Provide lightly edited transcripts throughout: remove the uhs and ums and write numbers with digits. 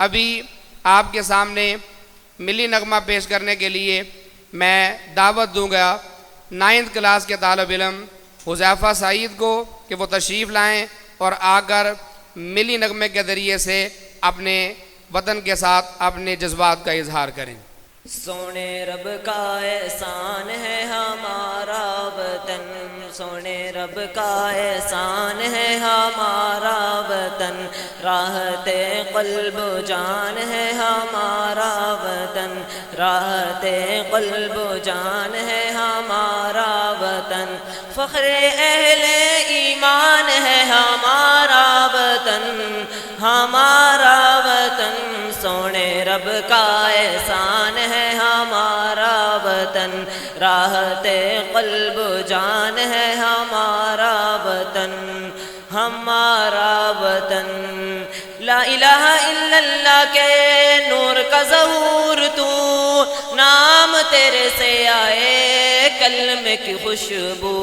ابھی آپ کے سامنے ملی نغمہ پیش کرنے کے لیے میں دعوت دوں گا 9th کلاس کے طالب علم حذیفہ سعید کو کہ وہ تشریف لائیں اور آ کر ملی نغمے کے ذریعے سے اپنے وطن کے ساتھ اپنے جذبات کا اظہار کریں۔ سونے رب کا احسان ہے ہمارا وطن، سونے رب کا احسان ہے ہمارا وطن، راحت قلب و جان ہے ہمارا وطن، راحت قلب و جان ہے ہمارا وطن، فخر اہل ایمان ہے ہمارا وطن، ہمارا وطن، سونے رب کا احسان ہے ہمارا وطن، راحت قلب و جان ہے ہمارا وطن، ہمارا وطن۔ لا الہ الا اللہ کے نور کا ظہور تو، نام تیرے سے آئے کلمے کی خوشبو،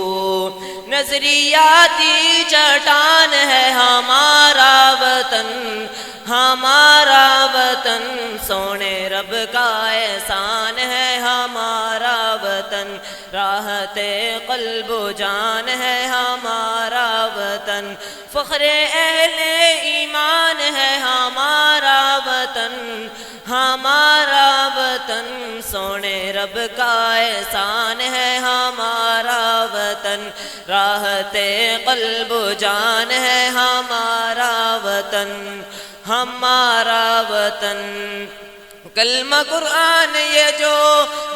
نظریاتی چٹان ہے ہمارا وطن، ہمارا وطن، سونے رب کا احسان ہے ہمارا وطن، راحت قلب و جان ہے ہمارا وطن، فخر اہل ایمان ہے ہمارا وطن، ہمارا وطن، سونے رب کا احسان ہے ہمارا وطن، راحت قلب و جان ہے ہمارا وطن، ہمارا وطن۔ کلمہ قرآن یہ جو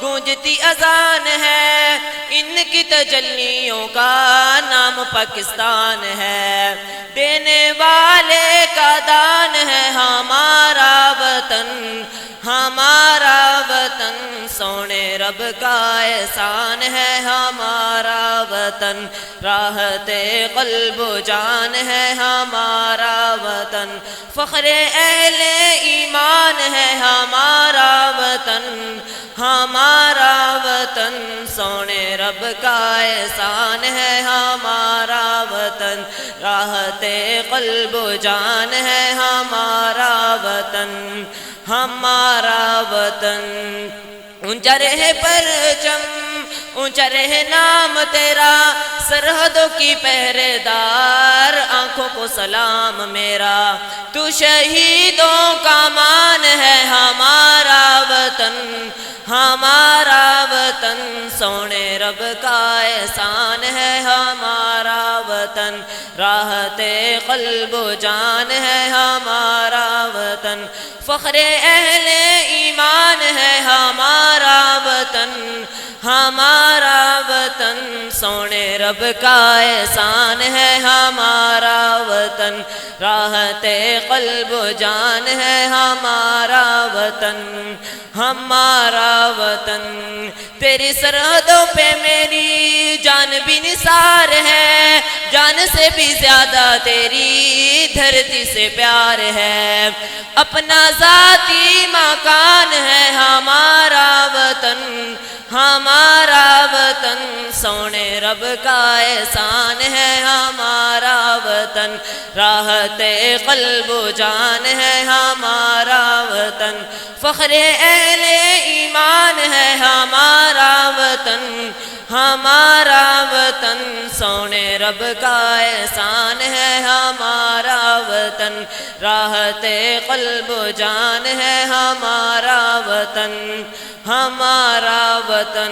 گونجتی اذان ہے، ان کی تجلیوں کا نام پاکستان ہے، دینے والے کا دان ہے ہمارا وطن، ہمارا وطن، سونے رب کا احسان ہے ہمارا وطن، راحت قلب و جان ہے ہمارا وطن، فخر اہل ایمان ہے ہمارا وطن، ہمارا وطن، سونے رب کا احسان ہے ہمارا وطن، راحت قلب و جان ہے ہمارا وطن، ہمارا وطن۔ اونچا رہے پرچم، اونچا رہے نام تیرا، سرحدوں کی پہرے دار، آنکھوں کو سلام میرا، تو شہیدوں کا مان ہے ہمارا وطن، ہمارا وطن، سونے رب کا احسان ہے ہمارا وطن، راحت قلب و جان ہے ہمارا وطن، فخر اہل ایمان ہے ہمارا وطن، ہمارا وطن، سونے رب کا احسان ہے ہمارا وطن، راحت قلب و جان ہے ہمارا وطن، ہمارا وطن۔ تیری سرحدوں پہ میری جان بھی نثار ہے، جان سے بھی زیادہ تیری دھرتی سے پیار ہے، اپنا ذاتی مکان ہے ہمارا وطن، ہمارا وطن، سونے رب کا احسان ہے ہمارا وطن، راحت قلب و جان ہے ہمارا وطن، فخر اہل ایمان ہے ہمارا وطن، ہمارا وطن، سونے رب کا احسان ہے ہمارا وطن، راحت قلب و جان ہے ہمارا وطن، ہمارا وطن۔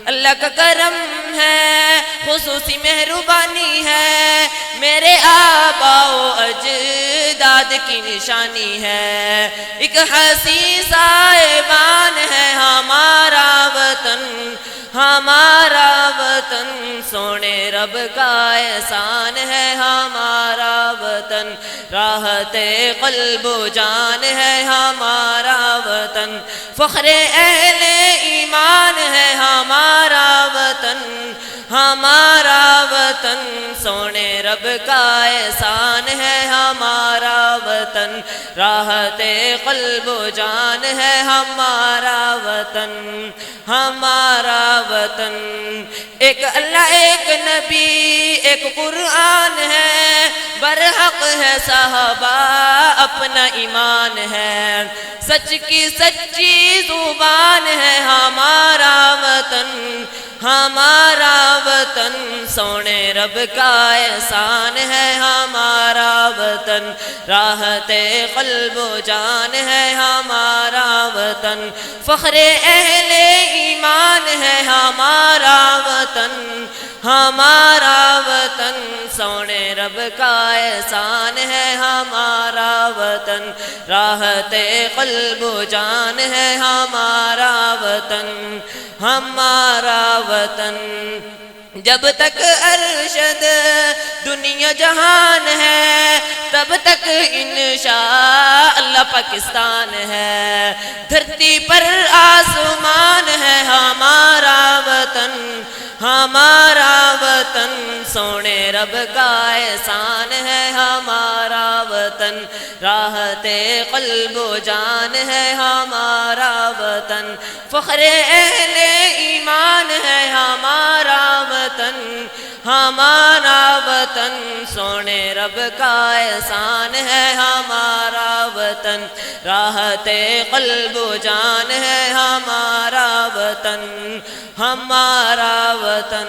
اللہ کا کرم ہے، خصوصی مہربانی ہے، میرے آبا و اجداد کی نشانی ہے، ایک حسین سائبان ہے ہمارا وطن، ہمارا وطن، سونے رب کا احسان ہے ہمارا وطن، راحت قلب و جان ہے ہمارا وطن، فخر اہل ایمان ہے ہمارا وطن، ہمارا وطن، سونے رب کا احسان ہے ہمارا وطن، راحت قلب و جان ہے ہمارا وطن، ہمارا وطن۔ ایک اللہ ایک نبی ایک قرآن ہے، برحق ہے صحابہ اپنا ایمان ہے، سچ کی سچی زبان ہے ہمارا وطن، ہمارا وطن سونے رب کا احسان ہے ہمارا وطن، راحت قلب و جان ہے ہمارا وطن، فخر اہل ایمان ہے ہمارا وطن، ہمارا وطن سونے رب کا احسان ہے ہمارا وطن، راحت قلب و جان ہے ہمارا وطن، ہمارا وطن۔ جب تک ارشد دنیا جہان ہے تب تک انشاءاللہ پاکستان ہے، دھرتی پر آسمان ہے ہمارا وطن، ہمارا وطن سونے رب کا احسان ہے ہمارا وطن، راحت قلب و جان ہے ہمارا وطن، فخر اہل ایمان ہے ہمارا وطن، ہمارا وطن سونے رب کا احسان ہے ہمارا وطن، راحت قلب و جان ہے ہمارا وطن، ہمارا وطن،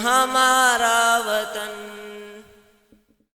ہمارا وطن۔